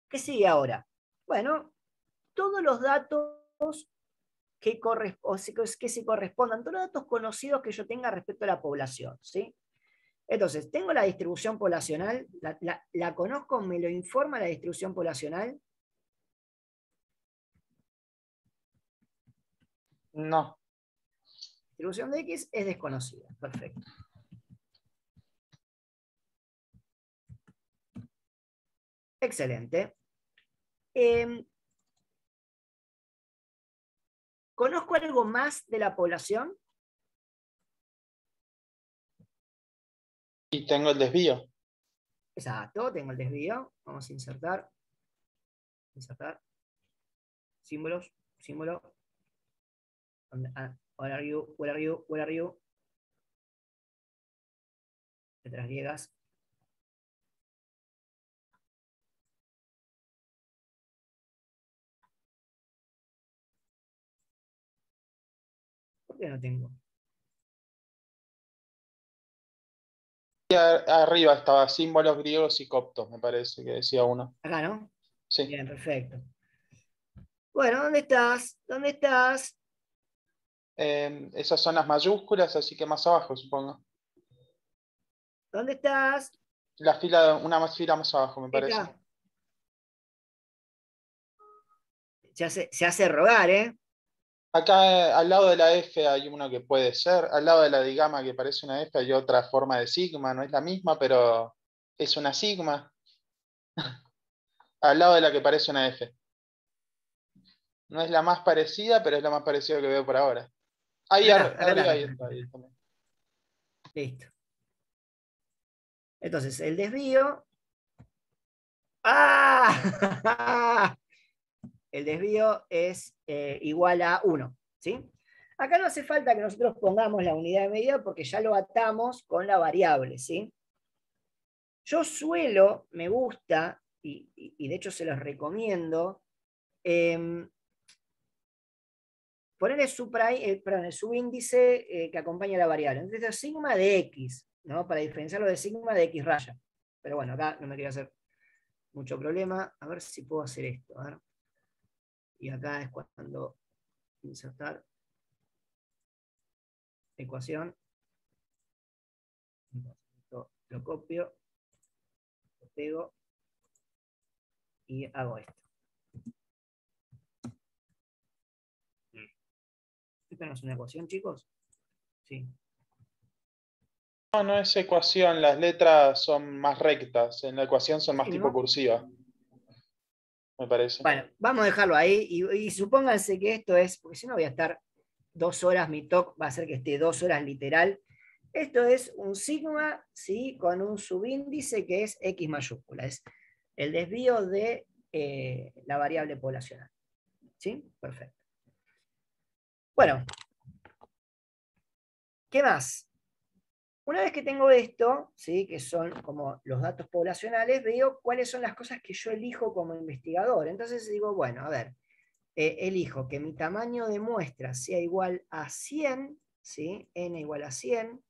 ¿Qué sigue ahora? Bueno, todos los datos que se correspondan, todos los datos conocidos que yo tenga respecto a la población, ¿sí? Entonces, tengo la distribución poblacional, la conozco, me lo informa la distribución poblacional. No. Distribución de X es desconocida, perfecto. Excelente. ¿Conozco algo más de la población? Y tengo el desvío. Exacto, tengo el desvío. Vamos a insertar. Símbolos, símbolo. Where are you? Where are you? Where are you? Letras griegas. ¿Por qué no tengo? Y arriba estaba símbolos griegos y coptos, me parece que decía uno. Acá, ¿no? Sí. Bien, perfecto. Bueno, ¿dónde estás? ¿Dónde estás? Esas son las mayúsculas, así que más abajo, supongo. ¿Dónde estás? Una más fila más abajo, me parece. Acá. Se hace rogar, ¿eh? Acá al lado de la F hay uno que puede ser. Al lado de la digama que parece una F hay otra forma de sigma. No es la misma, pero es una sigma. Al lado de la que parece una F. No es la más parecida, pero es la más parecida que veo por ahora. Ahí Acá está, arriba, ahí acá está. está. Ahí también. Listo. Entonces, el desvío. ¡Ah! El desvío es igual a 1. ¿Sí? Acá no hace falta que nosotros pongamos la unidad de medida porque ya lo atamos con la variable. ¿Sí? Yo me gusta, y de hecho se los recomiendo, poner el subíndice que acompaña la variable. Entonces, sigma de X, ¿no? Para diferenciarlo de sigma de X raya. Pero bueno, acá no me quiero hacer mucho problema. A ver si puedo hacer esto. A ver. Y acá es cuando insertar ecuación. Lo copio, lo pego y hago esto. ¿Esta no es una ecuación, chicos? Sí. No, no es ecuación. Las letras son más rectas. En la ecuación son más Sí, tipo ¿no? cursiva. me parece. Bueno, vamos a dejarlo ahí y supónganse que esto es, porque si no voy a estar 2 horas, mi talk va a ser que esté 2 horas literal. Esto es un sigma, ¿sí? Con un subíndice que es X mayúscula, es el desvío de la variable poblacional. ¿Sí? Perfecto. Bueno, ¿qué más? Una vez que tengo esto, ¿sí? Que son como los datos poblacionales, veo cuáles son las cosas que yo elijo como investigador. Entonces digo, bueno, a ver, elijo que mi tamaño de muestra sea igual a 100, ¿sí? N igual a 100.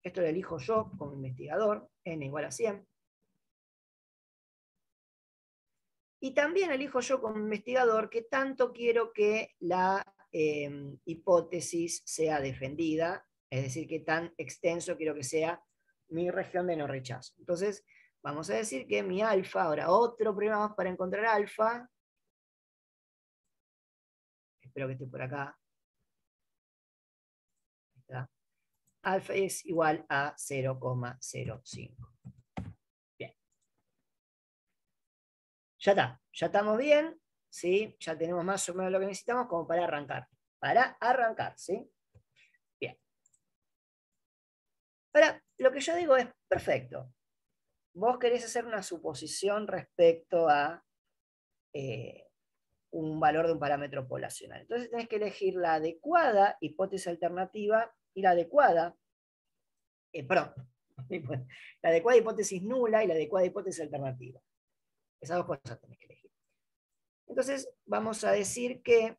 Esto lo elijo yo como investigador, N igual a 100. Y también elijo yo como investigador que tanto quiero que la hipótesis sea defendida, es decir, que tan extenso quiero que sea mi región de no rechazo. Entonces, vamos a decir que mi alfa, ahora otro problema más para encontrar alfa, espero que esté por acá, ¿está? Alfa es igual a 0,05. Bien. Ya está, ya estamos bien, ¿sí? Ya tenemos más o menos lo que necesitamos como para arrancar. Para arrancar, ¿sí? Bien. Ahora, lo que yo digo es, perfecto. Vos querés hacer una suposición respecto a un valor de un parámetro poblacional. Entonces tenés que elegir la adecuada hipótesis alternativa y la adecuada, perdón, la adecuada hipótesis nula y la adecuada hipótesis alternativa. Esas dos cosas tenés que elegir. Entonces vamos a decir que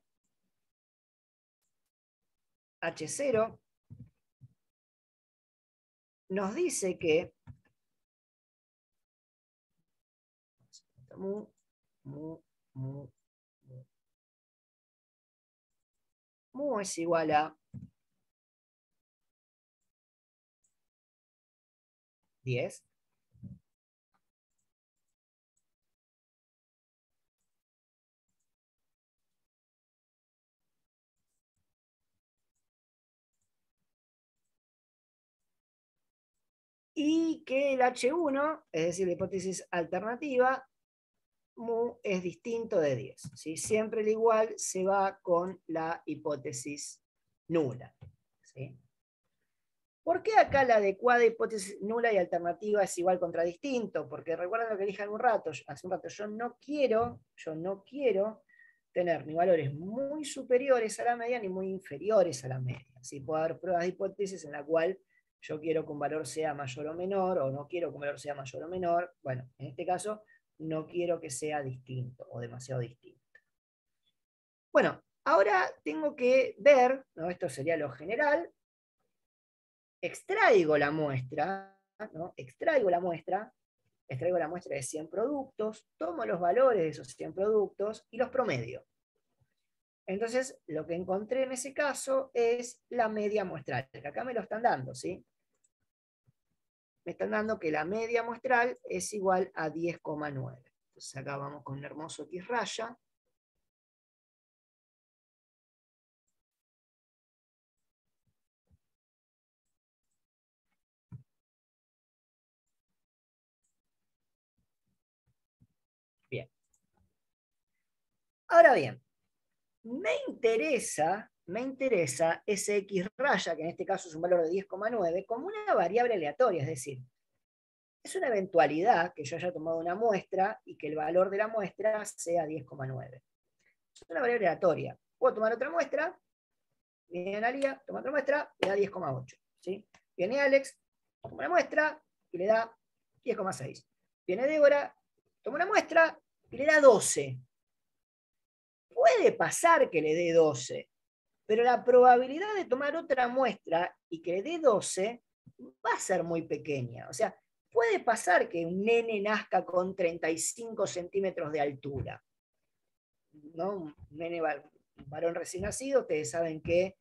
H0 nos dice que mu, mu, mu, mu es igual a 10. Y que el H1, es decir, la hipótesis alternativa, mu es distinto de 10. ¿Sí? Siempre el igual se va con la hipótesis nula. ¿Sí? ¿Por qué acá la adecuada hipótesis nula y alternativa es igual contra distinto? Porque recuerden lo que dije hace un rato, yo no quiero tener ni valores muy superiores a la media ni muy inferiores a la media. ¿Sí? Puede haber pruebas de hipótesis en la cual yo quiero que un valor sea mayor o menor, o no quiero que un valor sea mayor o menor. Bueno, en este caso, no quiero que sea distinto o demasiado distinto. Bueno, ahora tengo que ver, ¿no? Esto sería lo general, extraigo la muestra, ¿no? Extraigo la muestra de 100 productos, tomo los valores de esos 100 productos y los promedio. Entonces, lo que encontré en ese caso es la media muestral, que acá me lo están dando, ¿sí? Me están dando que la media muestral es igual a 10,9. Entonces acá vamos con un hermoso X raya. Bien. Ahora bien, me interesa ese X raya, que en este caso es un valor de 10,9, como una variable aleatoria, es decir, es una eventualidad que yo haya tomado una muestra y que el valor de la muestra sea 10,9. Es una variable aleatoria. Puedo tomar otra muestra, viene Analia, toma otra muestra, le da 10,8. ¿Sí? Viene Alex, toma una muestra y le da 10,6. Viene Débora, toma una muestra y le da 12. Puede pasar que le dé 12, pero la probabilidad de tomar otra muestra y que le dé 12 va a ser muy pequeña. O sea, puede pasar que un nene nazca con 35 centímetros de altura, ¿no? Un nene varón recién nacido, ustedes saben que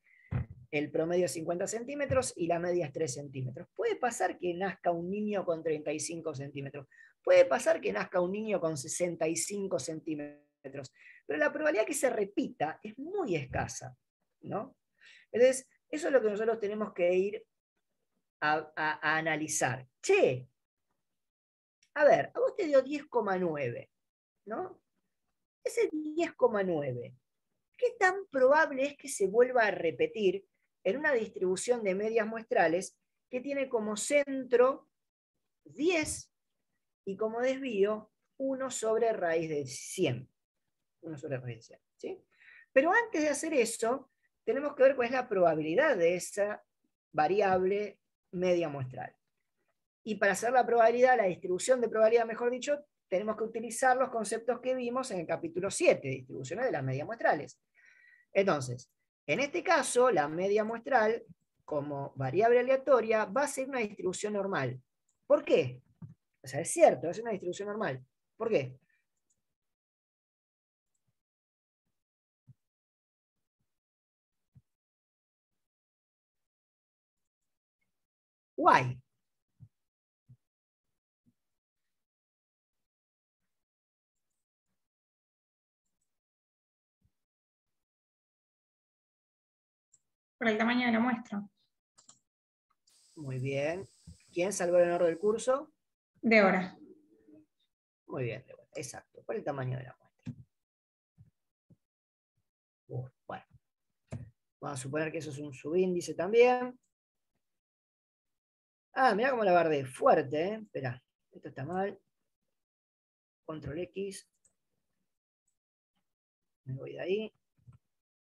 el promedio es 50 centímetros y la media es 3 centímetros. Puede pasar que nazca un niño con 35 centímetros. Puede pasar que nazca un niño con 65 centímetros. Pero la probabilidad que se repita es muy escasa, ¿no? Entonces, eso es lo que nosotros tenemos que ir a analizar. Che, a ver, a vos te dio 10,9, ¿no? Ese 10,9, ¿qué tan probable es que se vuelva a repetir en una distribución de medias muestrales que tiene como centro 10 y como desvío 1 sobre raíz de 100? 1 sobre raíz de 100, ¿sí? Pero antes de hacer eso, tenemos que ver cuál es la probabilidad de esa variable media muestral. Y para hacer la probabilidad, la distribución de probabilidad, mejor dicho, tenemos que utilizar los conceptos que vimos en el capítulo 7, distribuciones de las medias muestrales. Entonces, en este caso, la media muestral, como variable aleatoria, va a ser una distribución normal. ¿Por qué? O sea, es cierto, es una distribución normal. ¿Por qué? Why. Por el tamaño de la muestra. Muy bien. ¿Quién salvó el honor del curso? De hora. Muy bien, exacto. Por el tamaño de la muestra. Bueno. Vamos a suponer que eso es un subíndice también. Ah, mirá cómo la guardé. Fuerte, ¿eh? Esperá. Esto está mal. Control X. Me voy de ahí.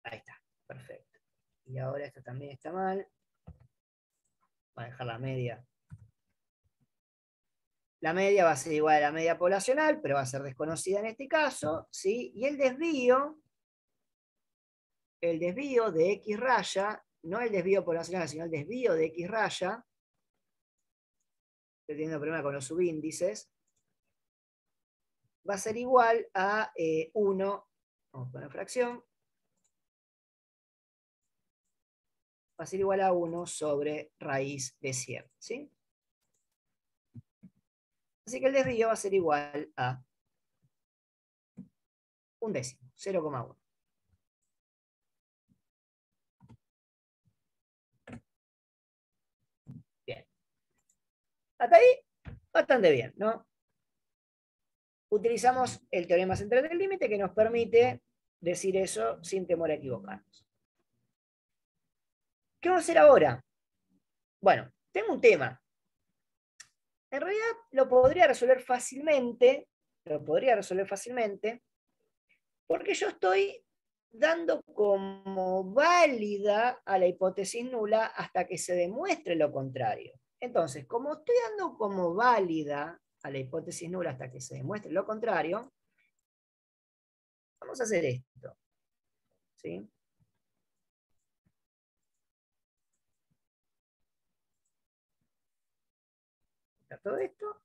Ahí está. Perfecto. Y ahora esto también está mal. Voy a dejar la media. La media va a ser igual a la media poblacional, pero va a ser desconocida en este caso, ¿sí? Y el desvío de X raya, no el desvío poblacional, sino el desvío de X raya, estoy teniendo problema con los subíndices, va a ser igual a 1, vamos a poner fracción, va a ser igual a 1 sobre raíz de 100, ¿sí? Así que el desvío va a ser igual a 1/10, 0,1. Bien. Hasta ahí, bastante bien, ¿no? Utilizamos el teorema central del límite que nos permite decir eso sin temor a equivocarnos. ¿Qué vamos a hacer ahora? Bueno, tengo un tema. En realidad lo podría resolver fácilmente, porque yo estoy dando como válida a la hipótesis nula hasta que se demuestre lo contrario. Entonces, como estoy dando como válida a la hipótesis nula hasta que se demuestre lo contrario, vamos a hacer esto. ¿Sí? Todo esto.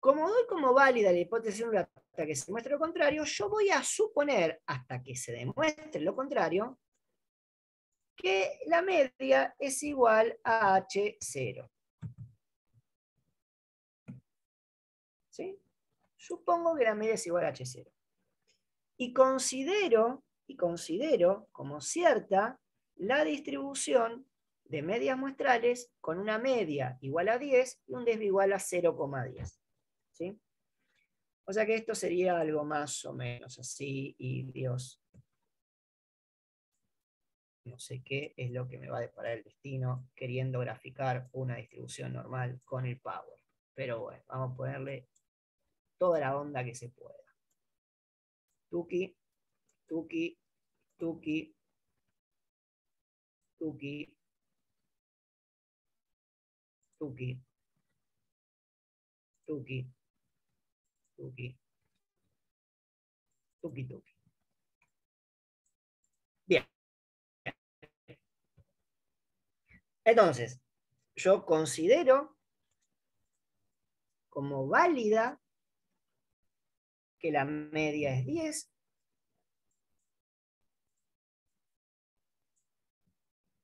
Como doy como válida la hipótesis nula hasta que se demuestre lo contrario, yo voy a suponer, hasta que se demuestre lo contrario, que la media es igual a H0. ¿Sí? Supongo que la media es igual a H0. Y considero como cierta la distribución de medias muestrales con una media igual a 10 y un desvío igual a 0,10. ¿Sí? O sea que esto sería algo más o menos así, y Dios, no sé qué es lo que me va a deparar el destino queriendo graficar una distribución normal con el power. Pero bueno, vamos a ponerle toda la onda que se pueda. Tuki, tuki, tuki, tuki, tuki, tuki, tuki, tuki, tuki. Bien. Entonces, yo considero como válida que la media es 10.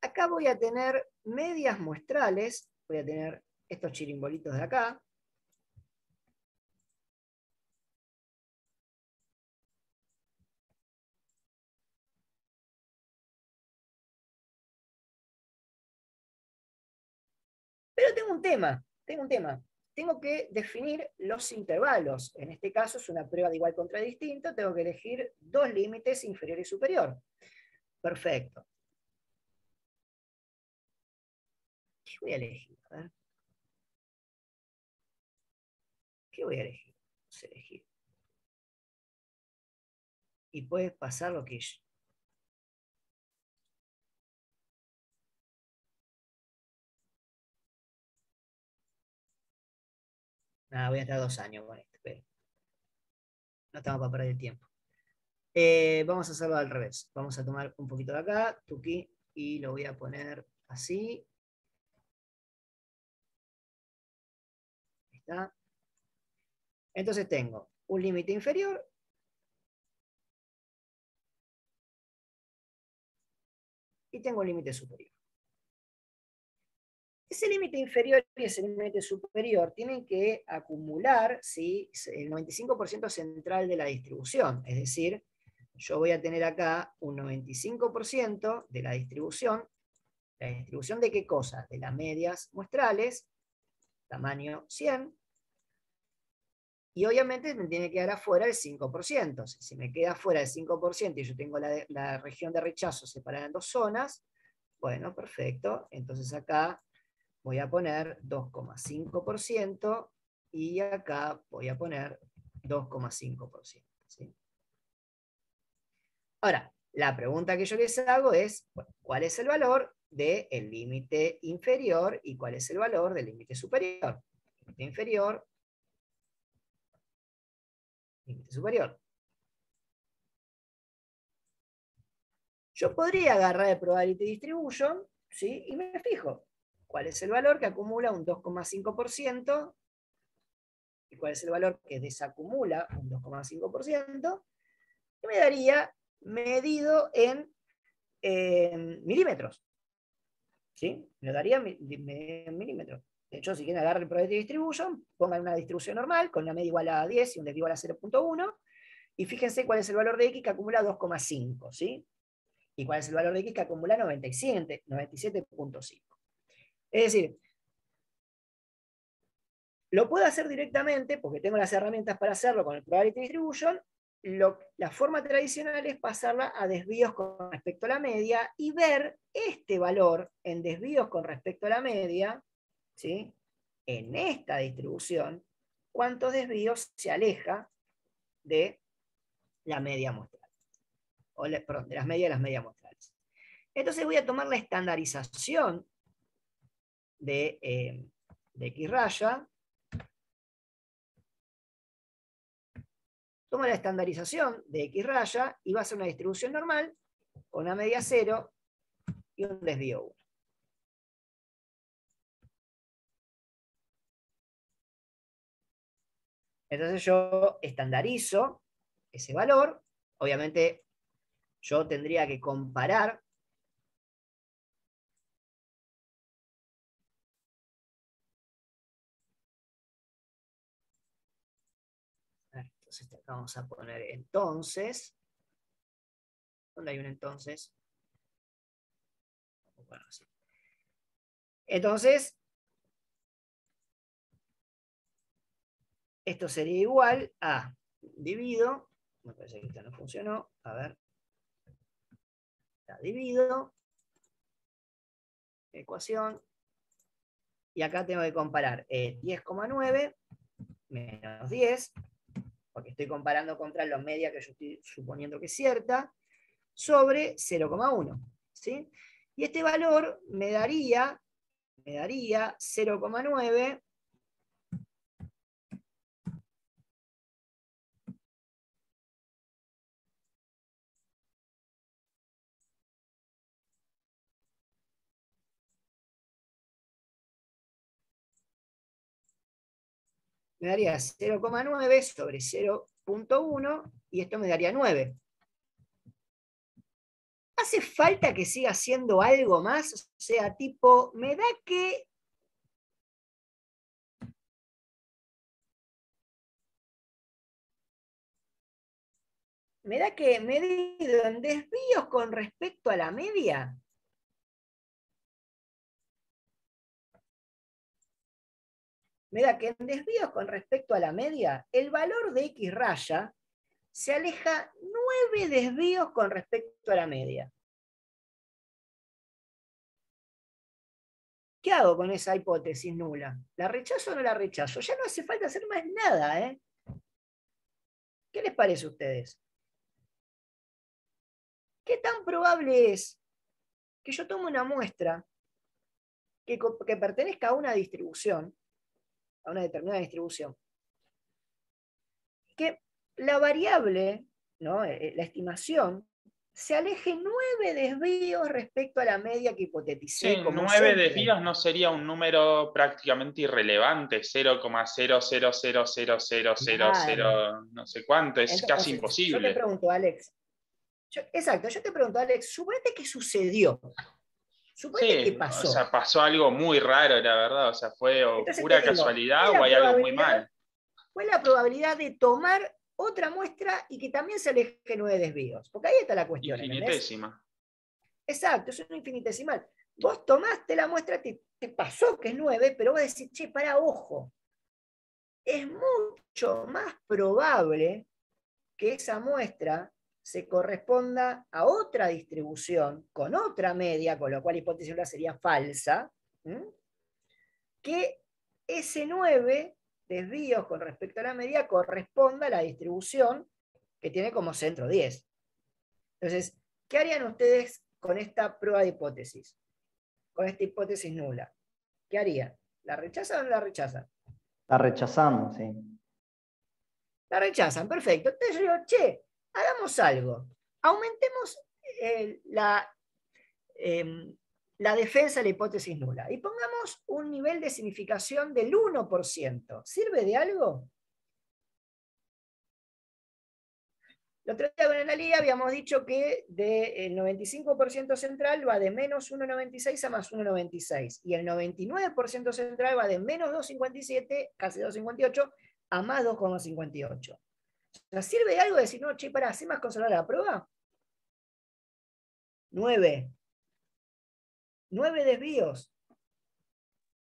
Acá voy a tener medias muestrales, voy a tener estos chirimbolitos de acá. tengo un tema. Tengo que definir los intervalos. En este caso es una prueba de igual contra distinto. Tengo que elegir dos límites, inferior y superior. Perfecto. ¿Qué voy a elegir? A ver. ¿Qué voy a elegir? Vamos a elegir. Y puede pasar lo que yo. Nada, voy a estar 2 años con esto, pero no estamos para perder el tiempo. Vamos a hacerlo al revés. Vamos a tomar un poquito de acá, tuki, y lo voy a poner así. Ahí está. Entonces tengo un límite inferior y tengo un límite superior. Ese límite inferior y ese límite superior tienen que acumular, ¿sí?, el 95% central de la distribución. Es decir, yo voy a tener acá un 95% de la distribución. ¿La distribución de qué cosa? De las medias muestrales, tamaño 100. Y obviamente me tiene que quedar afuera el 5%. Si me queda afuera el 5% y yo tengo la región de rechazo separada en 2 zonas, bueno, perfecto. Entonces acá voy a poner 2,5% y acá voy a poner 2,5%. ¿Sí? Ahora, la pregunta que yo les hago es, ¿cuál es el valor del límite inferior y cuál es el valor del límite superior? Límite inferior, límite superior. Yo podría agarrar el probability distribution, ¿sí?, y me fijo cuál es el valor que acumula un 2,5% y cuál es el valor que desacumula un 2,5%, y me daría medido en milímetros. ¿Sí? Me daría en milímetros. De hecho, si quieren agarrar el probability distribution, pongan una distribución normal con una media igual a 10 y un desvío igual a 0,1, y fíjense cuál es el valor de X que acumula 2,5, ¿sí? Y cuál es el valor de X que acumula 97,5. Es decir, lo puedo hacer directamente porque tengo las herramientas para hacerlo con el probability distribution. La forma tradicional es pasarla a desvíos con respecto a la media y ver este valor en desvíos con respecto a la media, ¿sí?, en esta distribución, cuántos desvíos se aleja de la media muestral. Perdón, de las medias de las medias muestrales. Entonces voy a tomar la estandarización de X raya. Tomo la estandarización de X raya y va a ser una distribución normal con una media 0 y un desvío 1. Entonces yo estandarizo ese valor. Obviamente yo tendría que comparar entonces acá vamos a poner entonces. ¿Dónde hay un entonces? Bueno, sí. Entonces, esto sería igual a divido. Me parece que esto no funcionó. A ver. Divido. Ecuación. Y acá tengo que comparar 10,9 menos 10, porque estoy comparando contra la media que yo estoy suponiendo que es cierta, sobre 0,1. ¿Sí? Y este valor me daría 0,9 me daría 0,9 sobre 0,1 y esto me daría 9. ¿Hace falta que siga haciendo algo más? O sea, tipo, me da que medido en desvíos con respecto a la media. me da que en desvíos con respecto a la media, el valor de X raya se aleja 9 desvíos con respecto a la media. ¿Qué hago con esa hipótesis nula? ¿La rechazo o no la rechazo? Ya no hace falta hacer más nada, ¿eh? ¿Qué les parece a ustedes? ¿Qué tan probable es que yo tome una muestra que pertenezca a una distribución, a una determinada distribución, que la variable, ¿no? La estimación, se aleje 9 desvíos respecto a la media que hipoteticé Sí, como 9 centro? desvíos no sería un número prácticamente irrelevante, 0,00000000, Claro. no sé cuánto, es casi Entonces, yo te imposible. pregunto, Alex, exacto, yo te pregunto, Alex, suponete que sucedió, suponete que Sí, o pasó. sea, pasó algo muy raro, la verdad, o sea, fue o Entonces te pura digo, ¿cuál es casualidad o la hay algo muy probabilidad? mal. ¿Cuál es la probabilidad de tomar otra muestra y que también se aleje 9 desvíos? Porque ahí está la cuestión, ¿entendés? Infinitésima. Exacto, es un infinitesimal. Vos tomaste la muestra, te pasó que es 9, pero vos decís, che, para, ojo, es mucho más probable que esa muestra se corresponda a otra distribución con otra media, con lo cual la hipótesis nula sería falsa, que ese 9 desvíos con respecto a la media corresponda a la distribución que tiene como centro 10. Entonces, ¿qué harían ustedes con esta prueba de hipótesis? Con esta hipótesis nula. ¿Qué harían? ¿La rechazan o no la rechazan? La rechazamos, sí. La rechazan, perfecto. Entonces yo digo, che, hagamos algo. Aumentemos la defensa de la hipótesis nula y pongamos un nivel de significación del 1%. ¿Sirve de algo? El otro día con la analía habíamos dicho que del 95% central va de menos 1,96 a más 1,96 y el 99% central va de menos 2,57, casi 2,58, a más 2,58. ¿Nos sirve de algo decir, no, che, para, ¿hacer más conservar la prueba? 9. 9 desvíos.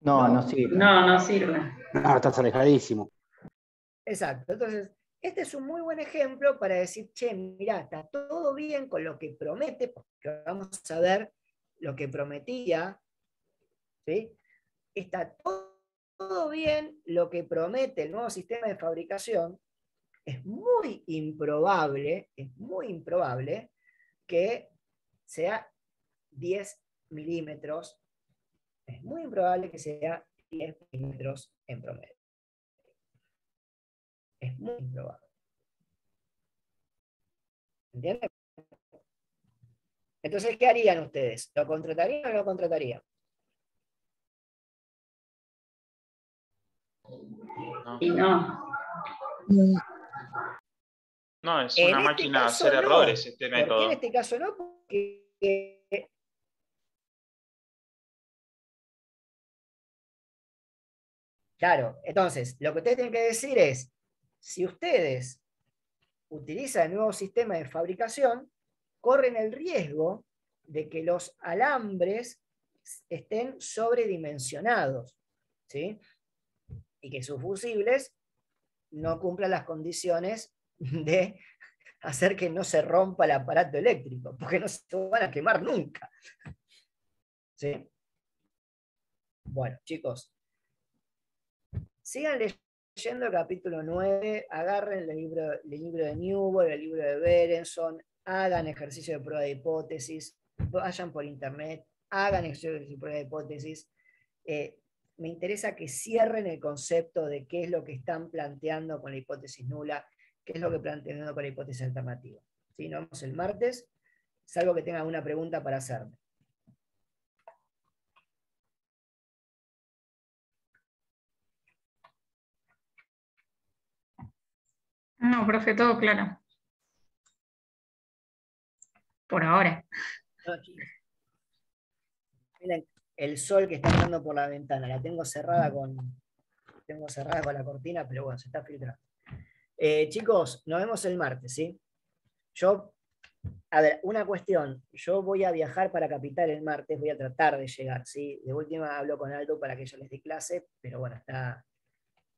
No, no sirve. No, no sirve. No, estás alejadísimo. Exacto. Entonces, este es un muy buen ejemplo para decir, che, mirá, está todo bien con lo que promete, porque vamos a ver lo que prometía, ¿sí? Está todo bien lo que promete el nuevo sistema de fabricación. Es muy improbable que sea 10 milímetros. Es muy improbable que sea 10 milímetros en promedio. Es muy improbable. ¿Entienden? Entonces, ¿qué harían ustedes? ¿Lo contratarían o no lo contratarían? No, Y no. no, es En una este máquina de caso hacer no. errores este ¿Por qué en método. este caso no? Porque claro, entonces, lo que ustedes tienen que decir es, si ustedes utilizan el nuevo sistema de fabricación, corren el riesgo de que los alambres estén sobredimensionados, ¿sí? Y que sus fusibles no cumplan las condiciones de hacer que no se rompa el aparato eléctrico, porque no se van a quemar nunca. ¿Sí? Bueno, chicos, sigan leyendo el capítulo 9, agarren el libro de Newbold, el libro de Berenson, hagan ejercicio de prueba de hipótesis, vayan por internet, hagan ejercicio de prueba de hipótesis. Me interesa que cierren el concepto de qué es lo que están planteando con la hipótesis nula, qué es lo que están planteando con la hipótesis alternativa. ¿Sí? Nos vemos el martes, salvo que tengan alguna pregunta para hacerme. No, profe, todo claro. Por ahora. No, chicos. Miren el sol que está entrando por la ventana, la tengo cerrada con la cortina, pero bueno, se está filtrando. Chicos, nos vemos el martes, ¿sí? A ver, una cuestión, yo voy a viajar para Capital el martes, voy a tratar de llegar, ¿sí? De última hablo con Aldo para que yo les dé clase, pero bueno, está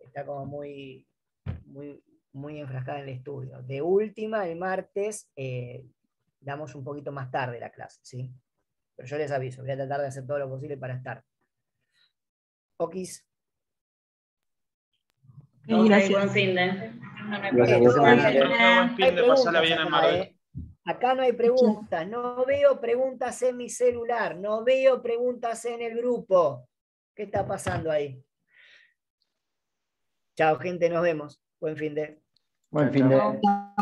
está como muy enfrascada en el estudio. De última, el martes damos un poquito más tarde la clase, ¿sí? Pero yo les aviso, voy a tratar de hacer todo lo posible para estar. Okis. Gracias. Buen fin de. Gracias. Todo bien. Buen fin de, pasala bien en acá, Mar. Acá no hay preguntas, no veo preguntas en mi celular, no veo preguntas en el grupo. ¿Qué está pasando ahí? Chao, gente, nos vemos. Buen fin de. Buen fin de.